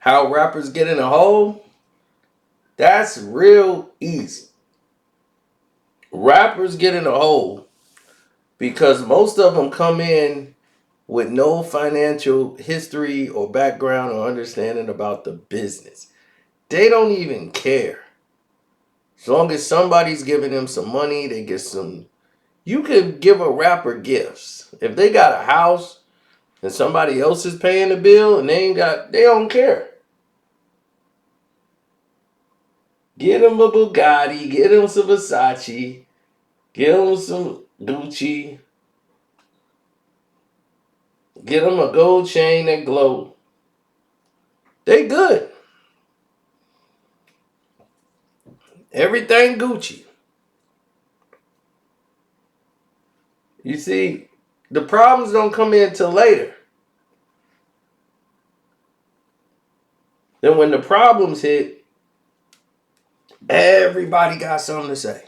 How rappers get in a hole? That's real easy. Rappers get in a hole because most of them come in with no financial history or background or understanding about the business. They don't even care. As long as somebody's giving them some money, they get some. You could give a rapper gifts. If they got a house and somebody else is paying the bill and they don't care. Get them a Bugatti, get them some Versace, get them some Gucci, get them a gold chain that glow. They good. Everything Gucci. You see, the problems don't come in till later. Then when the problems hit, everybody got something to say.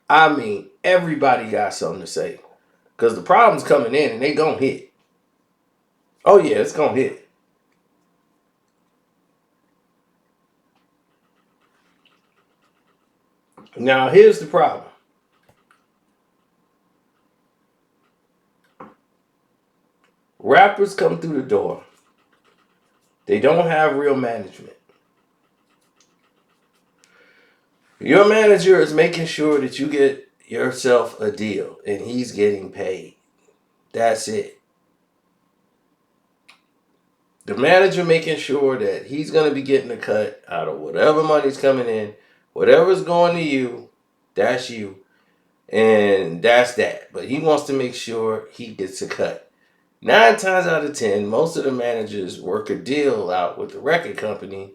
I mean, everybody got something to say. Because the problem's coming in and they gonna hit. Oh yeah, it's gonna hit. Now here's the problem. Rappers come through the door. They don't have real management. Your manager is making sure that you get yourself a deal and he's getting paid. That's it. The manager making sure that he's going to be getting a cut out of whatever money's coming in, whatever's going to you, that's you, and that's that. But he wants to make sure he gets a cut. 9 times out of 10, most of the managers work a deal out with the record company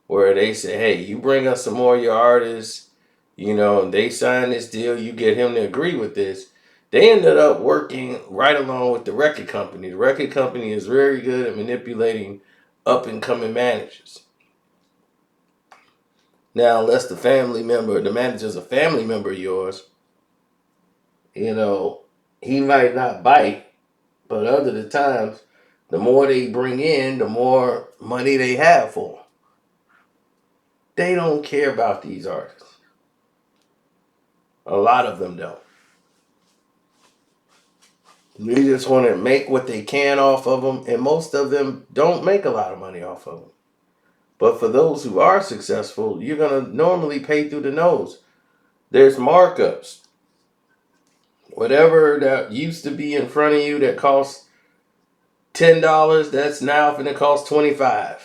where they say, hey, you bring us some more of your artists, they sign this deal, you get him to agree with this. They ended up working right along with the record company. The record company is very good at manipulating up and coming managers. Now, unless the manager's a family member of yours, he might not bite, but other the times, the more they bring in, the more money they have for them. They don't care about these artists. A lot of them don't. They just want to make what they can off of them, and most of them don't make a lot of money off of them. But for those who are successful, you're going to normally pay through the nose. There's markups. Whatever that used to be in front of you that costs $10, that's now going to cost $25.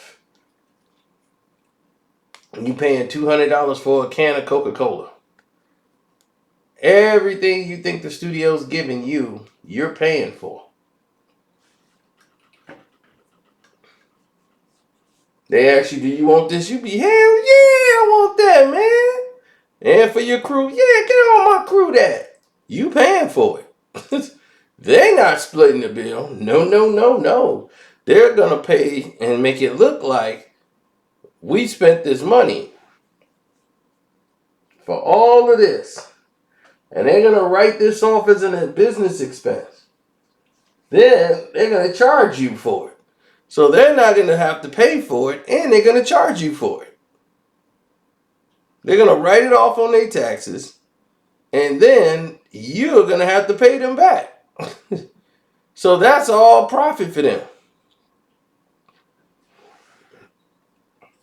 And you paying $200 for a can of Coca-Cola. Everything you think the studio's giving you, you're paying for. They ask you, do you want this? You be, hell yeah, I want that, man. And for your crew, yeah, get on my crew that. You paying for it. They're not splitting the bill. No, no, no, no. They're going to pay and make it look like we spent this money for all of this. And they're going to write this off as a business expense. Then they're going to charge you for it. So they're not going to have to pay for it, and they're going to charge you for it. They're going to write it off on their taxes, and then you're going to have to pay them back. So that's all profit for them.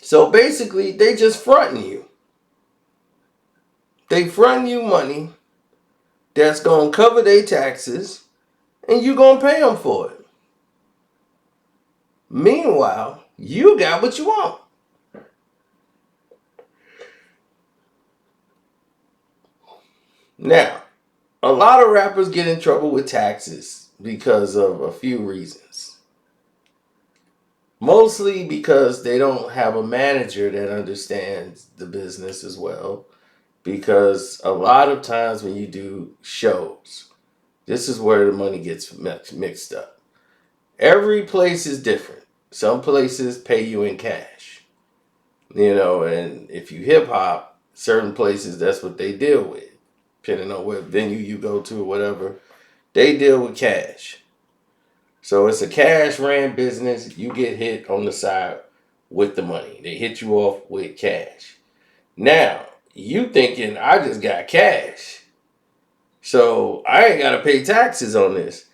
So basically, they just fronting you. They fronting you money that's going to cover their taxes, and you're going to pay them for it. Meanwhile, you got what you want. Now, a lot of rappers get in trouble with taxes because of a few reasons. Mostly because they don't have a manager that understands the business as well. Because a lot of times when you do shows, this is where the money gets mixed up. Every place is different. Some places pay you in cash. And if you hip hop, certain places, that's what they deal with. Depending on what venue you go to or whatever, they deal with cash. So it's a cash ran business. You get hit on the side with the money. They hit you off with cash. Now, you thinking I just got cash, so I ain't got to pay taxes on this.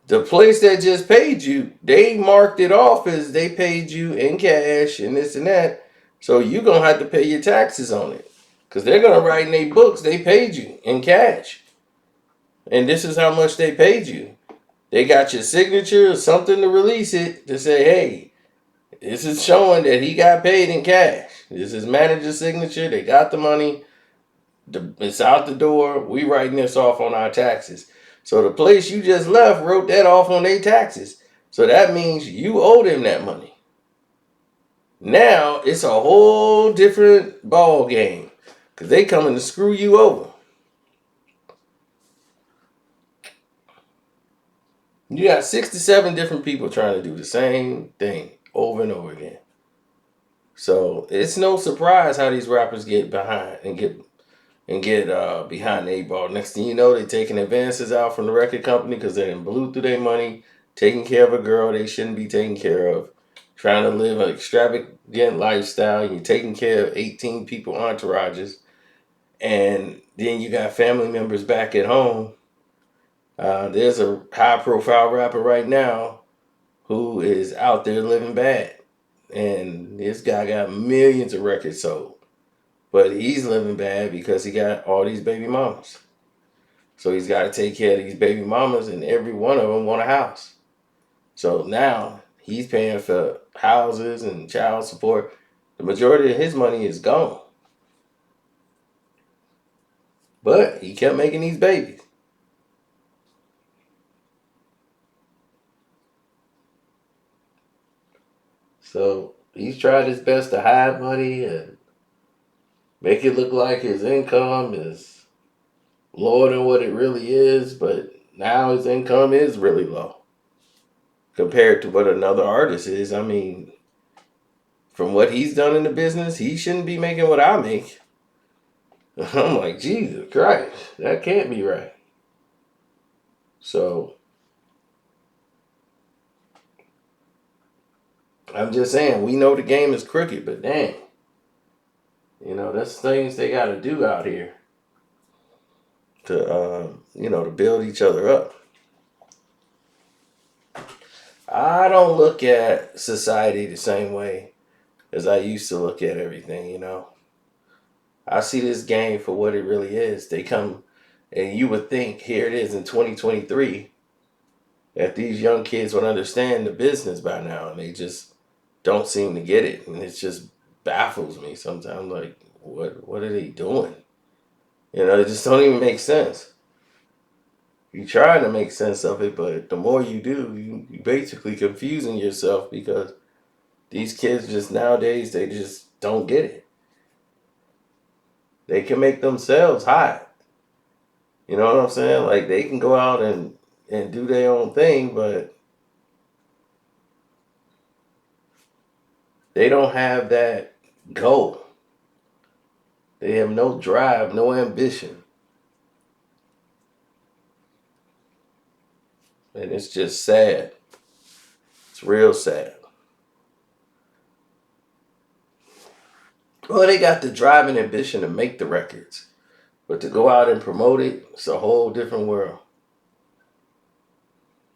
The place that just paid you, they marked it off as they paid you in cash and this and that. So you're going to have to pay your taxes on it. Because they're going to write in their books they paid you in cash. And this is how much they paid you. They got your signature or something to release it to say, hey, this is showing that he got paid in cash. This is manager's signature. They got the money. It's out the door. We writing this off on our taxes. So the place you just left wrote that off on their taxes. So that means you owe them that money. Now it's a whole different ball game because they coming to screw you over. You got 67 different people trying to do the same thing over and over again. So it's no surprise how these rappers get behind and get behind the eight ball. Next thing you know, they taking advances out from the record company because they done blew through their money, taking care of a girl they shouldn't be taking care of, trying to live an extravagant lifestyle. You're taking care of 18 people entourages, and then you got family members back at home. There's a high-profile rapper right now who is out there living bad, and this guy got millions of records sold. But he's living bad because he got all these baby mamas. So he's got to take care of these baby mamas, and every one of them want a house. So now he's paying for houses and child support. The majority of his money is gone. But he kept making these babies. So he's tried his best to hide money and make it look like his income is lower than what it really is, but now his income is really low compared to what another artist is. I mean, from what he's done in the business, he shouldn't be making what I make. I'm like, Jesus Christ, that can't be right. So I'm just saying, we know the game is crooked, but dang, that's things they got to do out here to, to build each other up. I don't look at society the same way as I used to look at everything. I see this game for what it really is. They come, and you would think, here it is in 2023, that these young kids would understand the business by now, and they just don't seem to get it. And it just baffles me sometimes. Like, what are they doing? It just don't even make sense. You try to make sense of it, but the more you do, you basically confusing yourself because these kids just nowadays, they just don't get it. They can make themselves hot. You know what I'm saying? Like, they can go out and do their own thing, but they don't have that goal. They have no drive, no ambition. And it's just sad. It's real sad. Well, they got the drive and ambition to make the records. But to go out and promote it, it's a whole different world.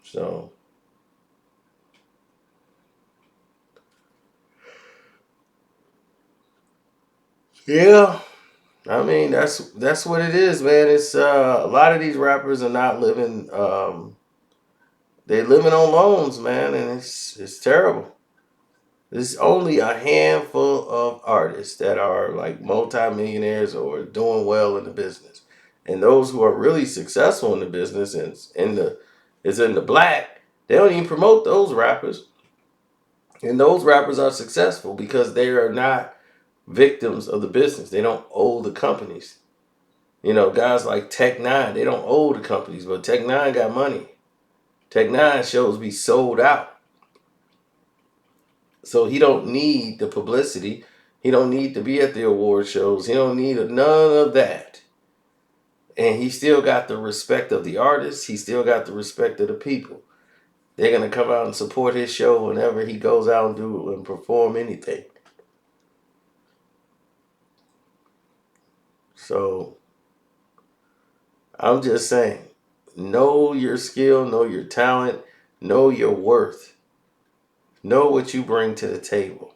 So, yeah. I mean, that's what it is, man. It's a lot of these rappers are not living. They're living on loans, man, and it's terrible. There's only a handful of artists that are like multimillionaires or doing well in the business, and those who are really successful in the business and is in the black. They don't even promote those rappers, and those rappers are successful because they are not victims of the business. They don't owe the companies. Guys like Tech Nine, they don't owe the companies, but Tech Nine got money. Tech Nine shows be sold out. So he don't need the publicity. He don't need to be at the award shows. He don't need none of that. And he still got the respect of the artists. He still got the respect of the people. They're gonna come out and support his show whenever he goes out and do and perform anything. So I'm just saying, know your skill, know your talent, know your worth, know what you bring to the table.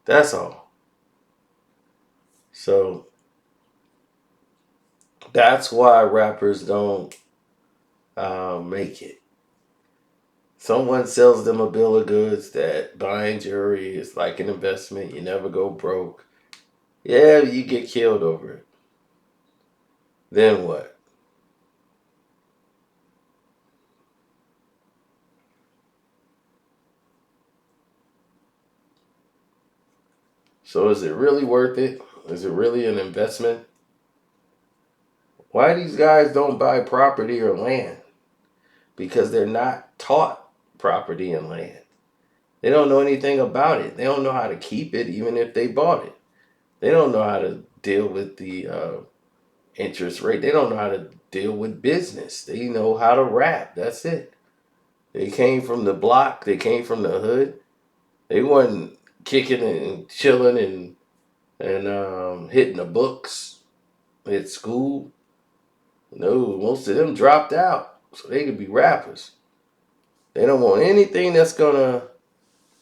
That's all. So that's why rappers don't make it. Someone sells them a bill of goods that buying jewelry is like an investment. You never go broke. Yeah, you get killed over it. Then what? So is it really worth it? Is it really an investment? Why these guys don't buy property or land? Because they're not taught property and land. They don't know anything about it. They don't know how to keep it, even if they bought it. They don't know how to deal with the interest rate. They don't know how to deal with business. They know how to rap. That's it. They came from the block. They came from the hood. They wasn't kicking and chilling and hitting the books at school. No, most of them dropped out so they could be rappers. They don't want anything that's gonna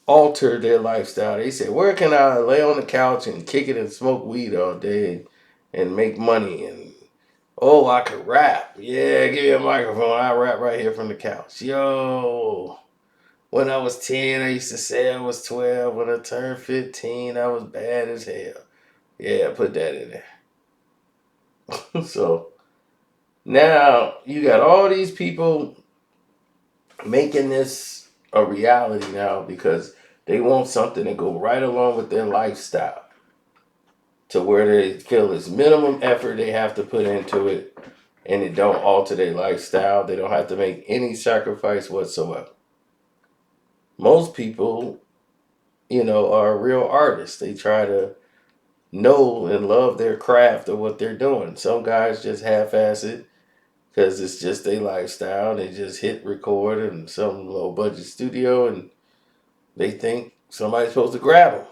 alter their lifestyle. They say, where can I lay on the couch and kick it and smoke weed all day and make money? And oh, I could rap. Yeah, give me a microphone. I rap right here from the couch. Yo, when I was 10, I used to say I was 12. When I turned 15, I was bad as hell. Yeah, put that in there. So now you got all these people making this a reality now because they want something to go right along with their lifestyle to where they feel it's minimum effort they have to put into it and it don't alter their lifestyle. They don't have to make any sacrifice whatsoever. Most people, are real artists. They try to know and love their craft or what they're doing. Some guys just half-ass it because it's just their lifestyle. They just hit record in some low budget studio and they think somebody's supposed to grab them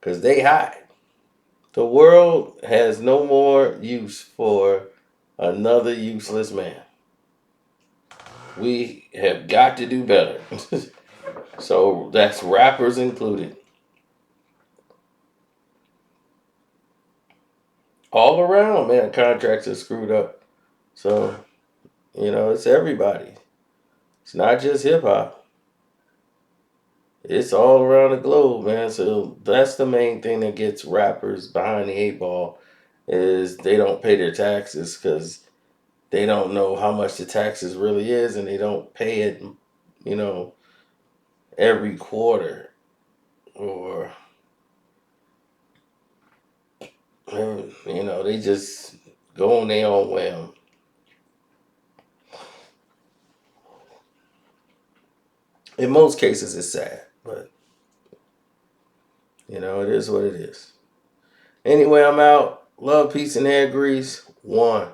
because they hide. The world has no more use for another useless man. We have got to do better. So that's rappers included. All around, man, contracts are screwed up. So, it's everybody. It's not just hip hop. It's all around the globe, man. So that's the main thing that gets rappers behind the eight ball is they don't pay their taxes because they don't know how much the taxes really is and they don't pay it, you know, every quarter or they just go on their own whim. In most cases it's sad, but it is what it is. Anyway, I'm out. Love, peace, and hair grease. One.